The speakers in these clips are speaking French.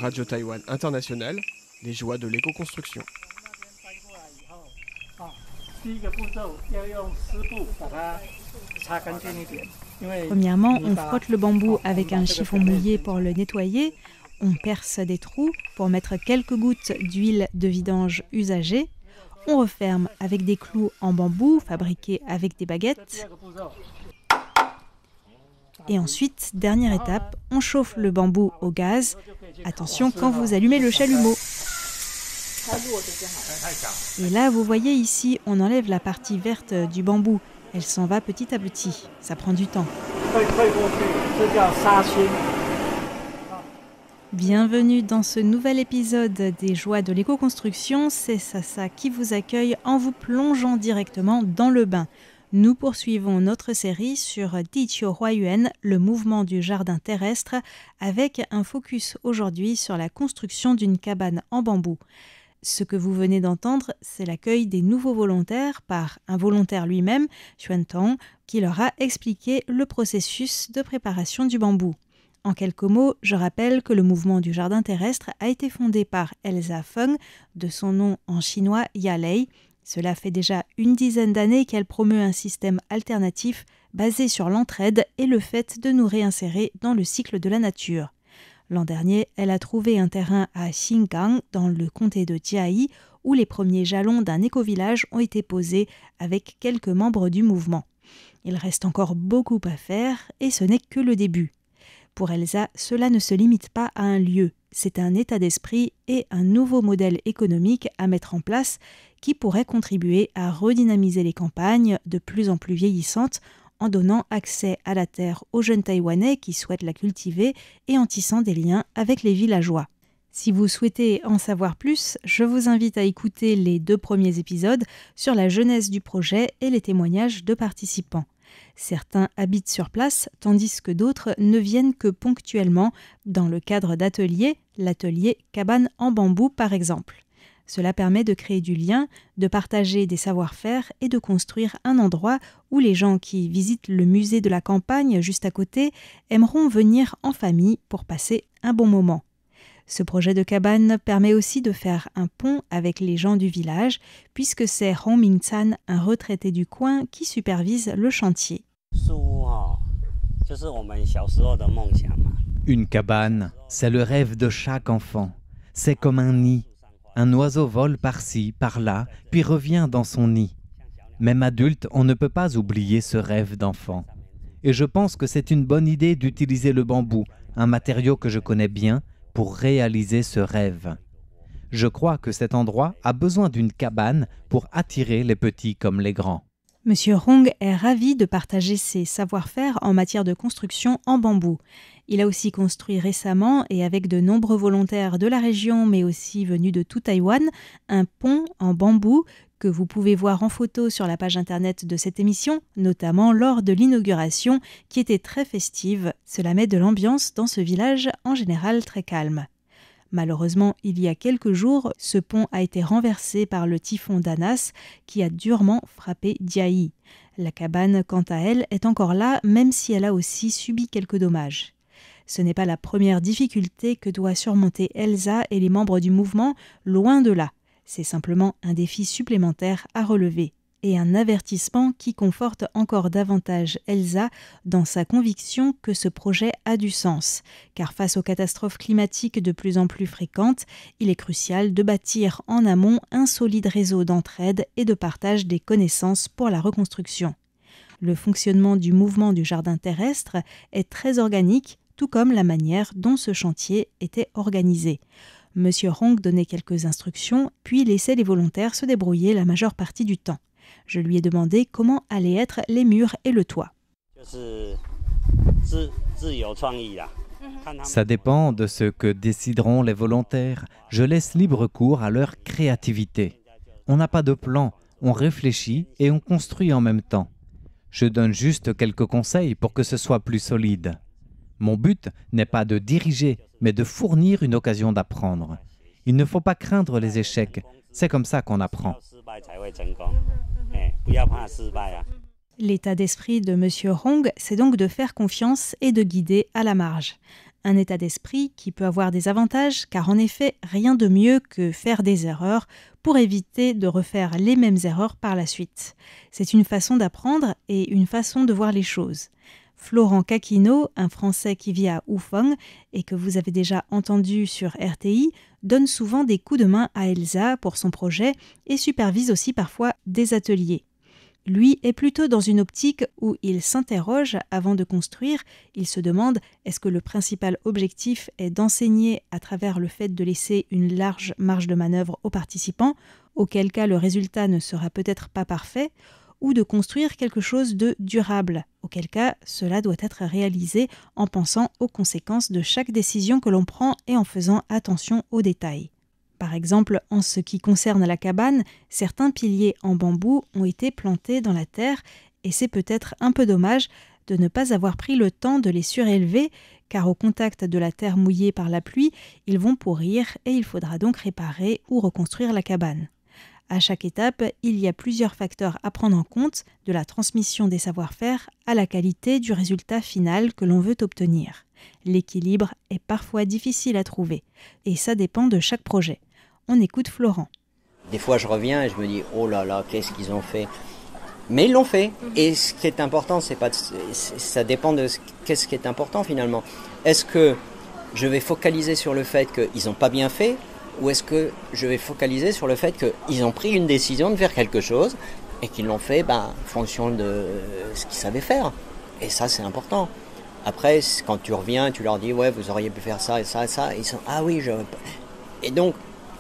Radio Taïwan International, les joies de l'éco-construction. Premièrement, on frotte le bambou avec un chiffon mouillé pour le nettoyer. On perce des trous pour mettre quelques gouttes d'huile de vidange usagée. On referme avec des clous en bambou fabriqués avec des baguettes. Et ensuite, dernière étape, on chauffe le bambou au gaz. Attention quand vous allumez le chalumeau. Et là, vous voyez ici, on enlève la partie verte du bambou. Elle s'en va petit à petit. Ça prend du temps. Bienvenue dans ce nouvel épisode des joies de l'éco-construction. C'est Sasa qui vous accueille en vous plongeant directement dans le bain. Nous poursuivons notre série sur Diqiu Huayuan, le mouvement du jardin terrestre, avec un focus aujourd'hui sur la construction d'une cabane en bambou. Ce que vous venez d'entendre, c'est l'accueil des nouveaux volontaires par un volontaire lui-même, Xuan Tong, qui leur a expliqué le processus de préparation du bambou. En quelques mots, je rappelle que le mouvement du jardin terrestre a été fondé par Elsa Feng, de son nom en chinois Yalei. Cela fait déjà une dizaine d'années qu'elle promeut un système alternatif basé sur l'entraide et le fait de nous réinsérer dans le cycle de la nature. L'an dernier, elle a trouvé un terrain à Xingang, dans le comté de Jiayi, où les premiers jalons d'un éco-village ont été posés avec quelques membres du mouvement. Il reste encore beaucoup à faire et ce n'est que le début. Pour Elsa, cela ne se limite pas à un lieu. C'est un état d'esprit et un nouveau modèle économique à mettre en place qui pourrait contribuer à redynamiser les campagnes de plus en plus vieillissantes en donnant accès à la terre aux jeunes Taïwanais qui souhaitent la cultiver et en tissant des liens avec les villageois. Si vous souhaitez en savoir plus, je vous invite à écouter les 2 premiers épisodes sur la jeunesse du projet et les témoignages de participants. Certains habitent sur place, tandis que d'autres ne viennent que ponctuellement, dans le cadre d'ateliers, l'atelier cabane en bambou par exemple. Cela permet de créer du lien, de partager des savoir-faire et de construire un endroit où les gens qui visitent le musée de la campagne juste à côté aimeront venir en famille pour passer un bon moment. Ce projet de cabane permet aussi de faire un pont avec les gens du village, puisque c'est Hong Mingcan, un retraité du coin, qui supervise le chantier. Une cabane, c'est le rêve de chaque enfant. C'est comme un nid. Un oiseau vole par-ci, par-là, puis revient dans son nid. Même adulte, on ne peut pas oublier ce rêve d'enfant. Et je pense que c'est une bonne idée d'utiliser le bambou, un matériau que je connais bien, pour réaliser ce rêve. Je crois que cet endroit a besoin d'une cabane pour attirer les petits comme les grands. Monsieur Hong est ravi de partager ses savoir-faire en matière de construction en bambou. Il a aussi construit récemment, et avec de nombreux volontaires de la région, mais aussi venus de tout Taïwan, un pont en bambou que vous pouvez voir en photo sur la page internet de cette émission, notamment lors de l'inauguration qui était très festive. Cela met de l'ambiance dans ce village en général très calme. Malheureusement, il y a quelques jours, ce pont a été renversé par le typhon Danas qui a durement frappé Jiayi. La cabane, quant à elle, est encore là, même si elle a aussi subi quelques dommages. Ce n'est pas la première difficulté que doit surmonter Elsa et les membres du mouvement, loin de là. C'est simplement un défi supplémentaire à relever et un avertissement qui conforte encore davantage Elsa dans sa conviction que ce projet a du sens. Car face aux catastrophes climatiques de plus en plus fréquentes, il est crucial de bâtir en amont un solide réseau d'entraide et de partage des connaissances pour la reconstruction. Le fonctionnement du mouvement du jardin terrestre est très organique, tout comme la manière dont ce chantier était organisé. Monsieur Hong donnait quelques instructions, puis laissait les volontaires se débrouiller la majeure partie du temps. Je lui ai demandé comment allaient être les murs et le toit. Ça dépend de ce que décideront les volontaires. Je laisse libre cours à leur créativité. On n'a pas de plan, on réfléchit et on construit en même temps. Je donne juste quelques conseils pour que ce soit plus solide. Mon but n'est pas de diriger, mais de fournir une occasion d'apprendre. Il ne faut pas craindre les échecs, c'est comme ça qu'on apprend. L'état d'esprit de M. Hong, c'est donc de faire confiance et de guider à la marge. Un état d'esprit qui peut avoir des avantages, car en effet, rien de mieux que faire des erreurs pour éviter de refaire les mêmes erreurs par la suite. C'est une façon d'apprendre et une façon de voir les choses. Florent Caquino, un Français qui vit à Houphong et que vous avez déjà entendu sur RTI, donne souvent des coups de main à Elsa pour son projet et supervise aussi parfois des ateliers. Lui est plutôt dans une optique où il s'interroge avant de construire. Il se demande, est-ce que le principal objectif est d'enseigner à travers le fait de laisser une large marge de manœuvre aux participants, auquel cas le résultat ne sera peut-être pas parfait, ou de construire quelque chose de durable, auquel cas cela doit être réalisé en pensant aux conséquences de chaque décision que l'on prend et en faisant attention aux détails. Par exemple, en ce qui concerne la cabane, certains piliers en bambou ont été plantés dans la terre et c'est peut-être un peu dommage de ne pas avoir pris le temps de les surélever car au contact de la terre mouillée par la pluie, ils vont pourrir et il faudra donc réparer ou reconstruire la cabane. À chaque étape, il y a plusieurs facteurs à prendre en compte, de la transmission des savoir-faire à la qualité du résultat final que l'on veut obtenir. L'équilibre est parfois difficile à trouver et ça dépend de chaque projet. On écoute Florent. Des fois, je reviens et je me dis « Oh là là, qu'est-ce qu'ils ont fait ?» Mais ils l'ont fait. Et ce qui est important, ça dépend de qu'est-ce qui est important finalement. Est-ce que je vais focaliser sur le fait qu'ils n'ont pas bien fait ou est-ce que je vais focaliser sur le fait qu'ils ont pris une décision de faire quelque chose et qu'ils l'ont fait en fonction de ce qu'ils savaient faire. Et ça, c'est important. Après, quand tu reviens, tu leur dis « Ouais, vous auriez pu faire ça et ça et ça. » Ils sont « Ah oui, je... » Et donc,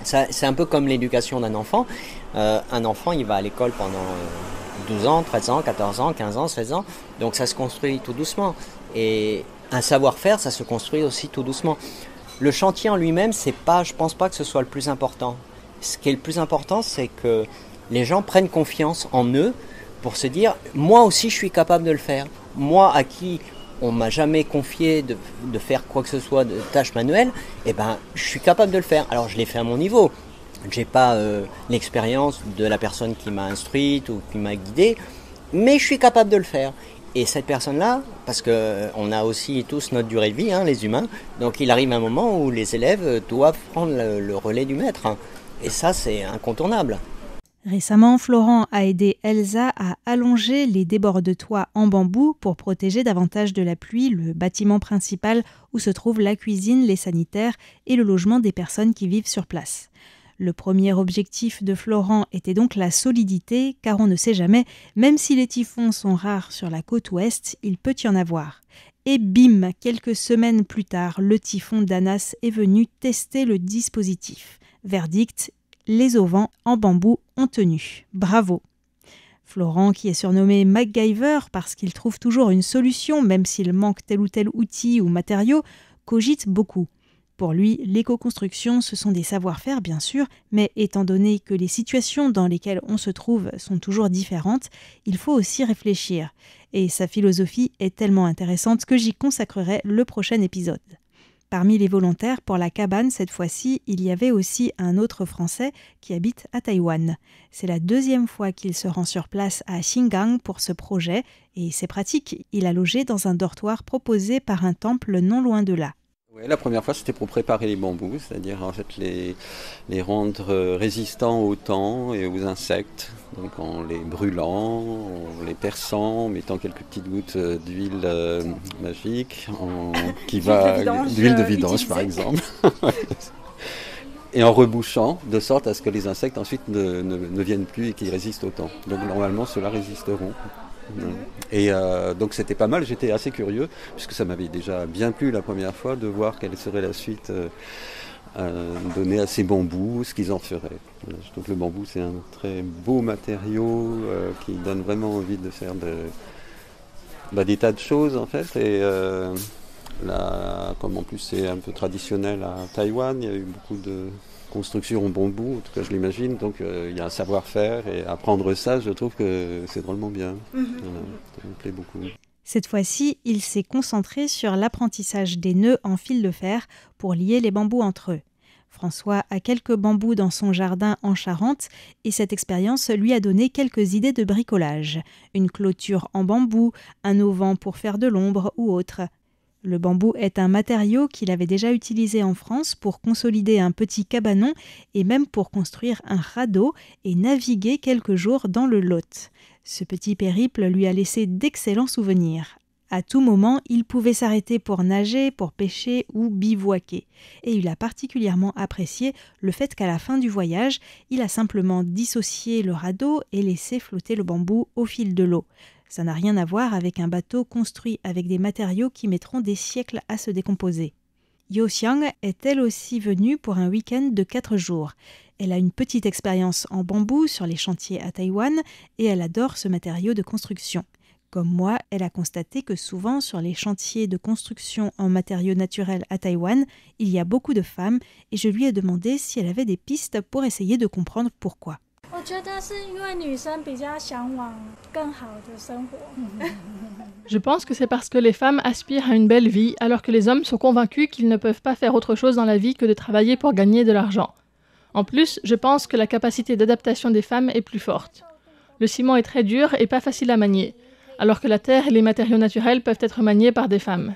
c'est un peu comme l'éducation d'un enfant. Un enfant, il va à l'école pendant 12 ans, 13 ans, 14 ans, 15 ans, 16 ans. Donc ça se construit tout doucement. Et un savoir-faire, ça se construit aussi tout doucement. Le chantier en lui-même, je pense pas que ce soit le plus important. Ce qui est le plus important, c'est que les gens prennent confiance en eux pour se dire « Moi aussi, je suis capable de le faire. Moi, à qui on m'a jamais confié de faire quoi que ce soit de tâches manuelles, je suis capable de le faire. Alors je l'ai fait à mon niveau. J'ai pas l'expérience de la personne qui m'a instruite ou qui m'a guidé, mais je suis capable de le faire. Et cette personne-là, parce qu'on a aussi tous notre durée de vie, les humains, donc il arrive un moment où les élèves doivent prendre le relais du maître. Et ça, c'est incontournable. Récemment, Florent a aidé Elsa à allonger les débords de toit en bambou pour protéger davantage de la pluie le bâtiment principal où se trouvent la cuisine, les sanitaires et le logement des personnes qui vivent sur place. Le premier objectif de Florent était donc la solidité, car on ne sait jamais, même si les typhons sont rares sur la côte ouest, il peut y en avoir. Et bim, quelques semaines plus tard, le typhon Danas est venu tester le dispositif. Verdict, les auvents en bambou ont tenu. Bravo! Florent, qui est surnommé MacGyver parce qu'il trouve toujours une solution, même s'il manque tel ou tel outil ou matériau, cogite beaucoup. Pour lui, l'éco-construction, ce sont des savoir-faire, bien sûr, mais étant donné que les situations dans lesquelles on se trouve sont toujours différentes, il faut aussi réfléchir. Et sa philosophie est tellement intéressante que j'y consacrerai le prochain épisode. Parmi les volontaires pour la cabane, cette fois-ci, il y avait aussi un autre Français qui habite à Taïwan. C'est la deuxième fois qu'il se rend sur place à Xingang pour ce projet, et c'est pratique, il a logé dans un dortoir proposé par un temple non loin de là. Ouais, la première fois, c'était pour préparer les bambous, c'est-à-dire en fait les rendre résistants au temps et aux insectes, donc en les brûlant, en les perçant, en mettant quelques petites gouttes d'huile magique, d'huile de vidange par exemple, et en rebouchant de sorte à ce que les insectes ensuite ne viennent plus et qu'ils résistent au temps. Donc normalement, ceux-là résisteront. Et donc c'était pas mal, j'étais assez curieux puisque ça m'avait déjà bien plu la première fois de voir quelle serait la suite donnée à ces bambous, ce qu'ils en feraient. Je trouve que le bambou c'est un très beau matériau qui donne vraiment envie de faire des tas de choses en fait. Et là, comme en plus c'est un peu traditionnel à Taïwan, il y a eu beaucoup de construction en bambou, en tout cas je l'imagine, donc il y a un savoir-faire et apprendre ça, je trouve que c'est drôlement bien. Voilà, ça me plaît beaucoup. Cette fois-ci, il s'est concentré sur l'apprentissage des nœuds en fil de fer pour lier les bambous entre eux. François a quelques bambous dans son jardin en Charente et cette expérience lui a donné quelques idées de bricolage. Une clôture en bambou, un auvent pour faire de l'ombre ou autre. Le bambou est un matériau qu'il avait déjà utilisé en France pour consolider un petit cabanon et même pour construire un radeau et naviguer quelques jours dans le Lot. Ce petit périple lui a laissé d'excellents souvenirs. À tout moment, il pouvait s'arrêter pour nager, pour pêcher ou bivouaquer. Et il a particulièrement apprécié le fait qu'à la fin du voyage, il a simplement dissocié le radeau et laissé flotter le bambou au fil de l'eau. Ça n'a rien à voir avec un bateau construit avec des matériaux qui mettront des siècles à se décomposer. Yo Xiang est elle aussi venue pour un week-end de 4 jours. Elle a une petite expérience en bambou sur les chantiers à Taïwan et elle adore ce matériau de construction. Comme moi, elle a constaté que souvent sur les chantiers de construction en matériaux naturels à Taïwan, il y a beaucoup de femmes et je lui ai demandé si elle avait des pistes pour essayer de comprendre pourquoi. Je pense que c'est parce que les femmes aspirent à une belle vie alors que les hommes sont convaincus qu'ils ne peuvent pas faire autre chose dans la vie que de travailler pour gagner de l'argent. En plus, je pense que la capacité d'adaptation des femmes est plus forte. Le ciment est très dur et pas facile à manier, alors que la terre et les matériaux naturels peuvent être maniés par des femmes.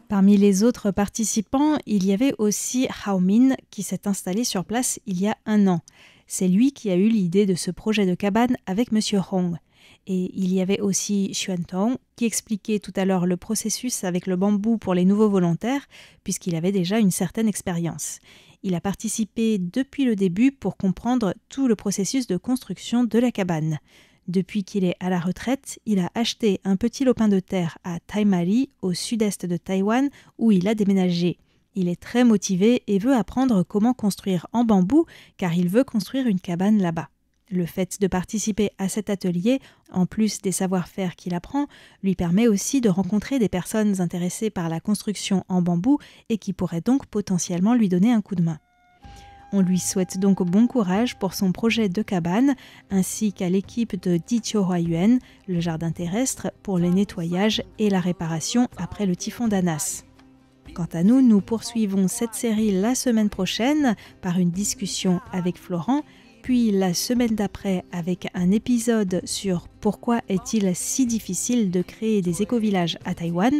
Parmi les autres participants, il y avait aussi Hao Min qui s'est installé sur place il y a 1 an. C'est lui qui a eu l'idée de ce projet de cabane avec M. Hong. Et il y avait aussi Xuan Tong qui expliquait tout à l'heure le processus avec le bambou pour les nouveaux volontaires puisqu'il avait déjà une certaine expérience. Il a participé depuis le début pour comprendre tout le processus de construction de la cabane. Depuis qu'il est à la retraite, il a acheté un petit lopin de terre à Taimari, au sud-est de Taïwan, où il a déménagé. Il est très motivé et veut apprendre comment construire en bambou, car il veut construire une cabane là-bas. Le fait de participer à cet atelier, en plus des savoir-faire qu'il apprend, lui permet aussi de rencontrer des personnes intéressées par la construction en bambou et qui pourraient donc potentiellement lui donner un coup de main. On lui souhaite donc bon courage pour son projet de cabane, ainsi qu'à l'équipe de Diqiuhuayuan, le jardin terrestre, pour les nettoyages et la réparation après le typhon Danas. Quant à nous, nous poursuivons cette série la semaine prochaine par une discussion avec Florent, puis la semaine d'après avec un épisode sur pourquoi est-il si difficile de créer des écovillages à Taïwan,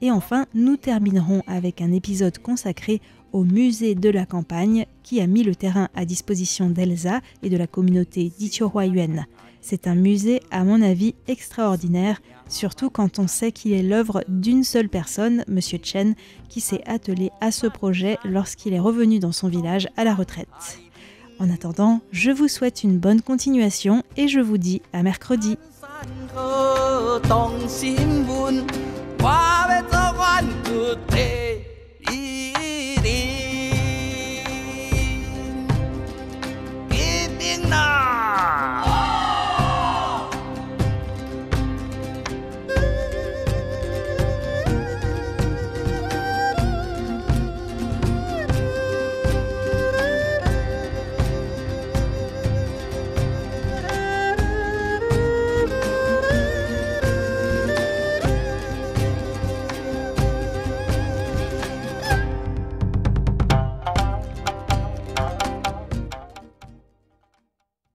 et enfin nous terminerons avec un épisode consacré au musée de la campagne qui a mis le terrain à disposition d'Elsa et de la communauté Diqiuhuayuan. C'est un musée à mon avis extraordinaire, surtout quand on sait qu'il est l'œuvre d'une seule personne, M. Chen, qui s'est attelé à ce projet lorsqu'il est revenu dans son village à la retraite. En attendant, je vous souhaite une bonne continuation et je vous dis à mercredi.